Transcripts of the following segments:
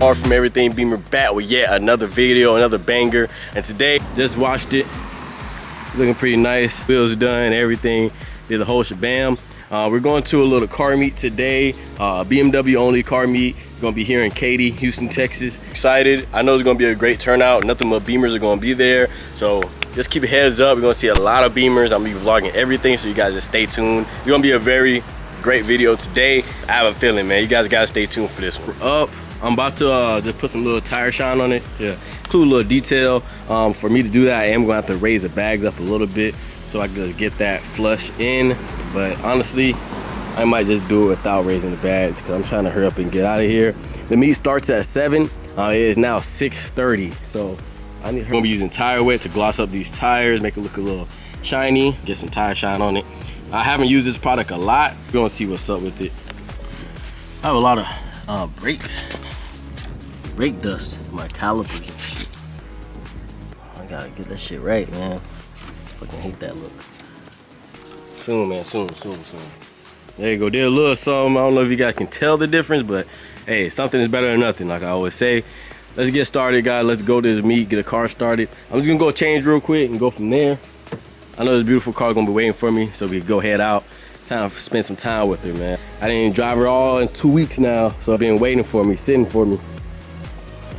From Everything Beamer, back with yet another video, another banger. And today, just watched it, looking pretty nice, wheels done, everything, did the whole shabam. We're going to a little car meet today, BMW only car meet. It's gonna be here in Katy, Houston, Texas. Excited, I know it's gonna be a great turnout. Nothing but Beamers are gonna be there, so just keep a heads up. We're gonna see a lot of Beamers. I'm gonna be vlogging everything, so you guys just stay tuned. It's gonna be a very great video today. I have a feeling, man, you guys gotta stay tuned for this one. We're up. I'm about to just put some little tire shine on it to include a little detail. For me to do that, I am gonna have to raise the bags up a little bit so I can just get that flush in. But honestly, I might just do it without raising the bags because I'm trying to hurry up and get out of here. The meet starts at 7. It is now 6:30, so I'm gonna be using tire wet to gloss up these tires, make it look a little shiny, get some tire shine on it. I haven't used this product a lot. We're gonna see what's up with it. I have a lot of brake dust in my calipers and shit. I gotta get that shit right, man. Fucking hate that look. Soon, man, soon. There you go, did a little something. I don't know if you guys can tell the difference, but hey, something is better than nothing, like I always say. Let's get started, guys. Let's go to the meet, get a car started. I'm just gonna go change real quick and go from there. I know this beautiful car gonna be waiting for me, so we can go head out. Time to spend some time with her, man. I didn't drive her all in 2 weeks now, so I've been waiting for me, sitting for me.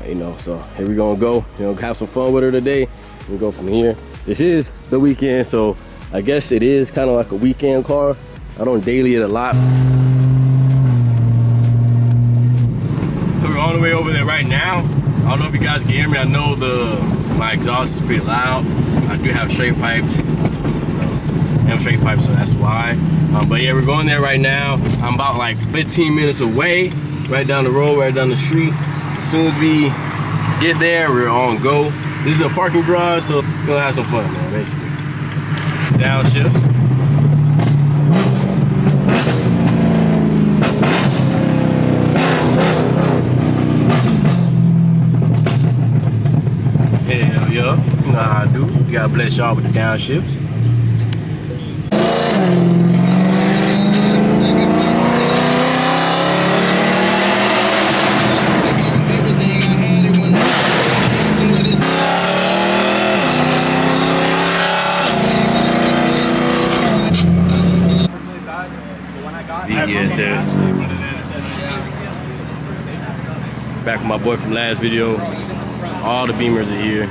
You know, so here we gonna go, you know, have some fun with her today and go from here. This is the weekend, so I guess it is kind of like a weekend car. I don't daily it a lot. So we're on the way over there right now. I don't know if you guys can hear me. I know my exhaust is pretty loud. I do have straight pipes, so that's why. But yeah, we're going there right now. I'm about like 15 minutes away, right down the road, right down the street. As soon as we get there, we're on go. This is a parking garage, so we're gonna have some fun, man, basically. Downshifts. Hell yeah, you know how I do. You gotta bless y'all with the downshifts. DESS. Back with my boy from last video. All the Beamers are here.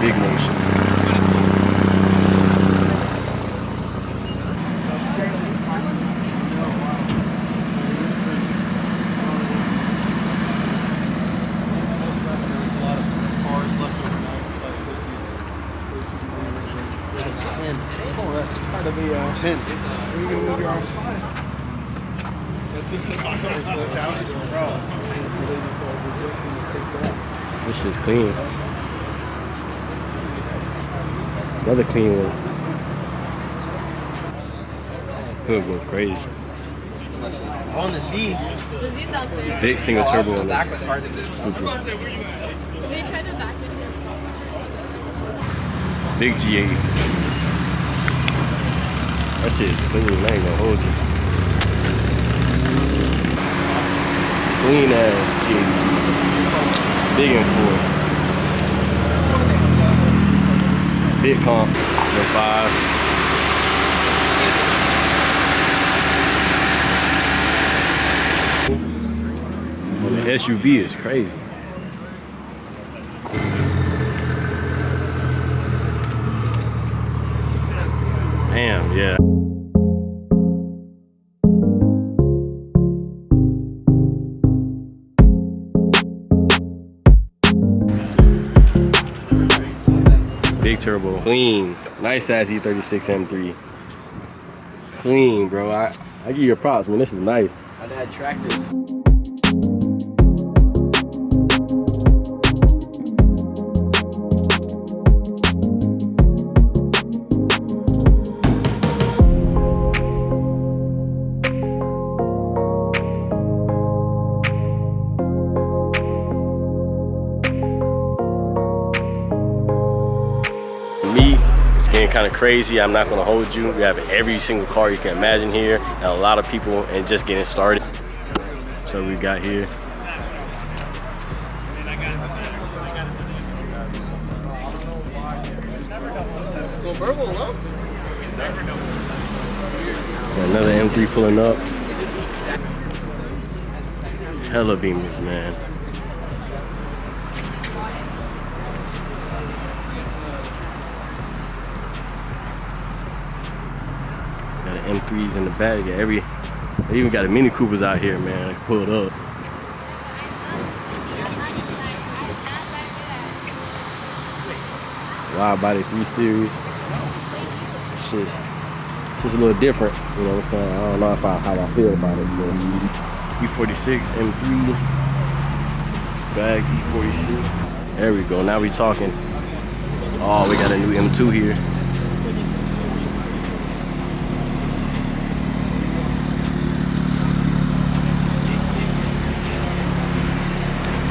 Big motion. That's part of the 10. Are you going to move your arms? That's what This shit's clean. Another clean one. Hood goes crazy. On the Z. The Z's downstairs. Big single turbo on So this. they Super. tried to back it as well. Big G8. That shit is clean, I ain't gonna hold you. Clean ass G8. Big and full. Big comp, M5. Well, the SUV is crazy. Damn, yeah. Big turbo, clean, nice ass E9x M3. Clean, bro. I give you your props, man. This is nice. My dad tracked this. being kind of crazy. I'm not gonna hold you. We have every single car you can imagine here, and a lot of people, and just getting started. So we got here. Got another M3 pulling up. Hella beamers, man. Got an M3s in the back. Got they even got a Mini Coopers out here, man. Pulled up. Wide body 3 Series. It's just a little different, you know what I'm saying? I don't know how I feel about it, but E46 M3 bag E46. There we go. Now we talking. Oh, we got a new M2 here.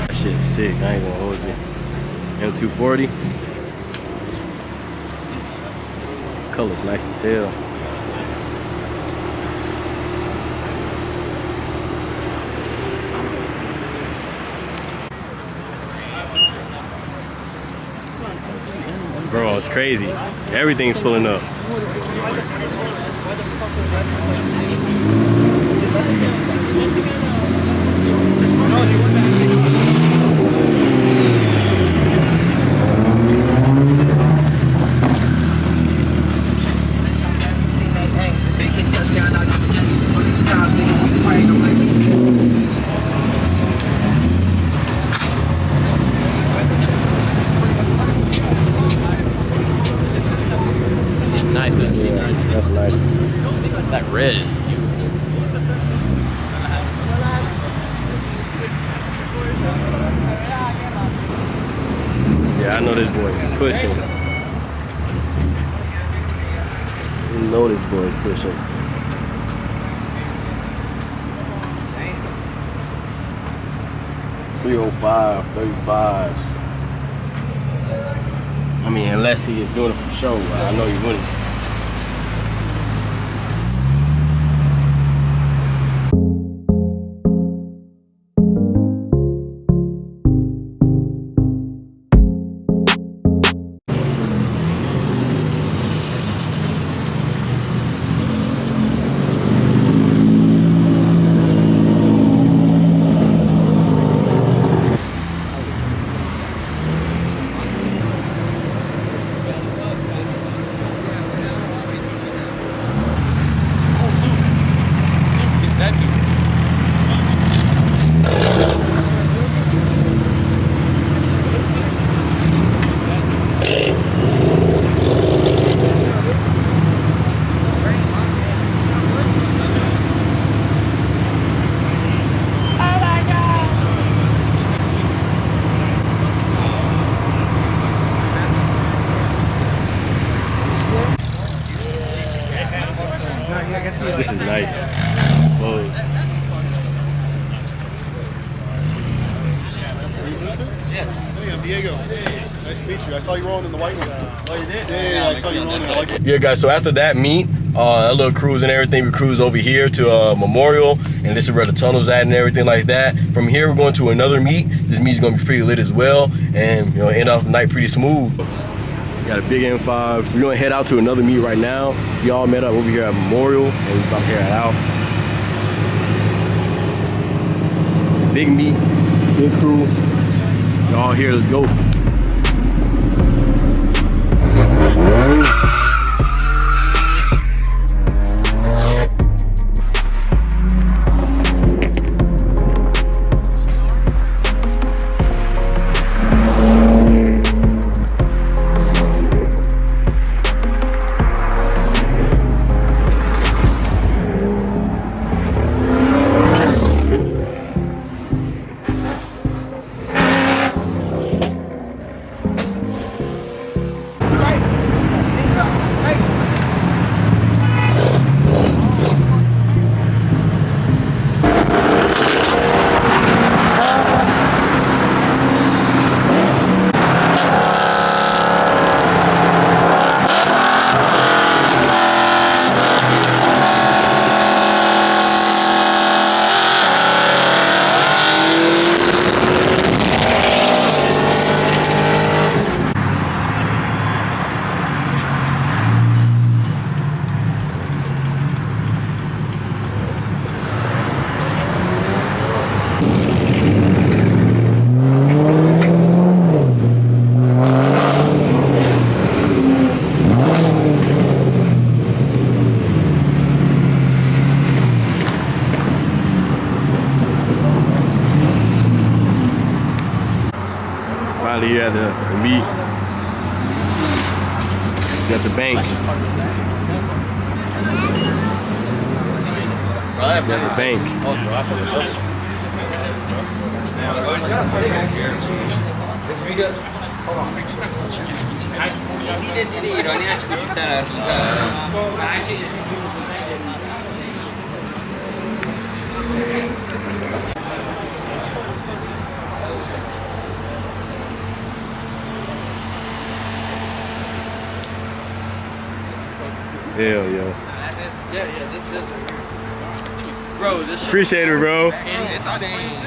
That shit's sick. I ain't gonna hold you. M240. Color's nice as hell. Bro, it's crazy. Everything's pulling up. Nice. Yeah, that's nice. That red is beautiful. Yeah, I know this boy's pushing. You know this boy's pushing. .305, 35s. I mean, unless he is doing it for show, I know he wouldn't. This is nice. It's full. Hey, I'm Diego. Nice to meet you. I saw you rolling in the white one. Oh, you did? Yeah, I saw you rolling. I like it. Yeah, guys, so after that meet, that little cruise and everything, we cruise over here to Memorial, and this is where the tunnel's at and everything like that. From here, we're going to another meet. This meet's gonna be pretty lit as well, and end off the night pretty smooth. Got a big M5. We're gonna head out to another meet right now. We all met up over here at Memorial, and we're about to head out. Big meet, good crew. Y'all here, let's go. meat. Got the bank. Got the bank. Hell yeah. Yeah, this is. Bro, this shit. Appreciate it, bro. Insane.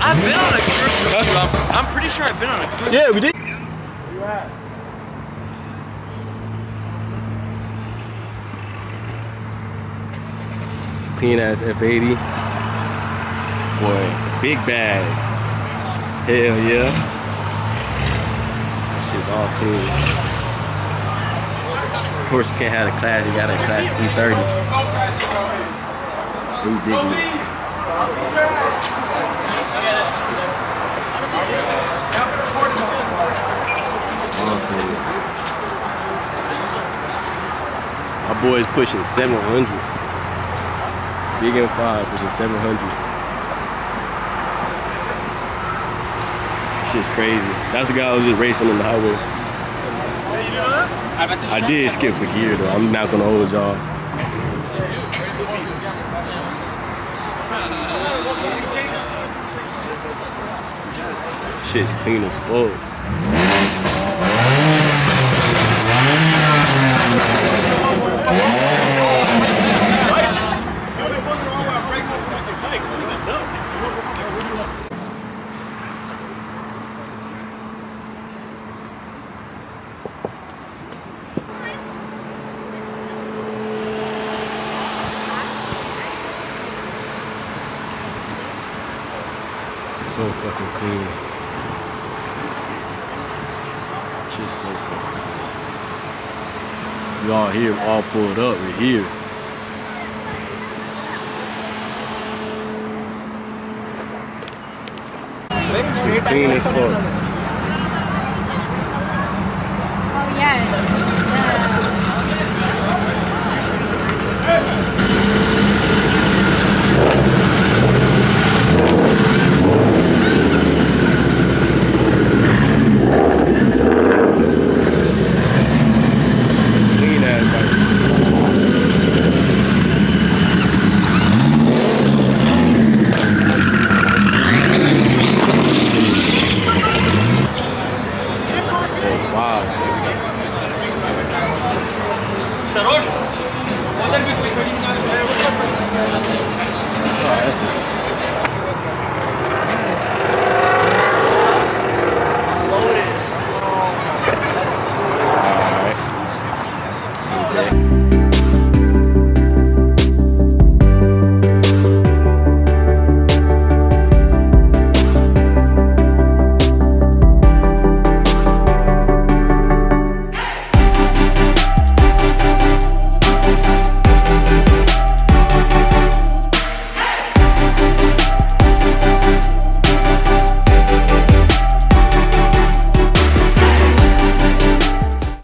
I've been on a cruise with you. I'm pretty sure I've been on a cruise. Yeah, we did. It's clean ass F80. Boy, big bags. Hell yeah. Shit's all clean. Of course, you can't have a class. You got a class E30. Ridiculous. My boy's pushing 700. Big M5 pushing 700. Shit's crazy. That's the guy who was just racing on the highway. I did skip a gear though. I'm not gonna hold y'all. Shit's clean as fuck. So fucking clean. Shit's so fucking clean. You all here, all pulled up. We're here. Shit's clean as fuck.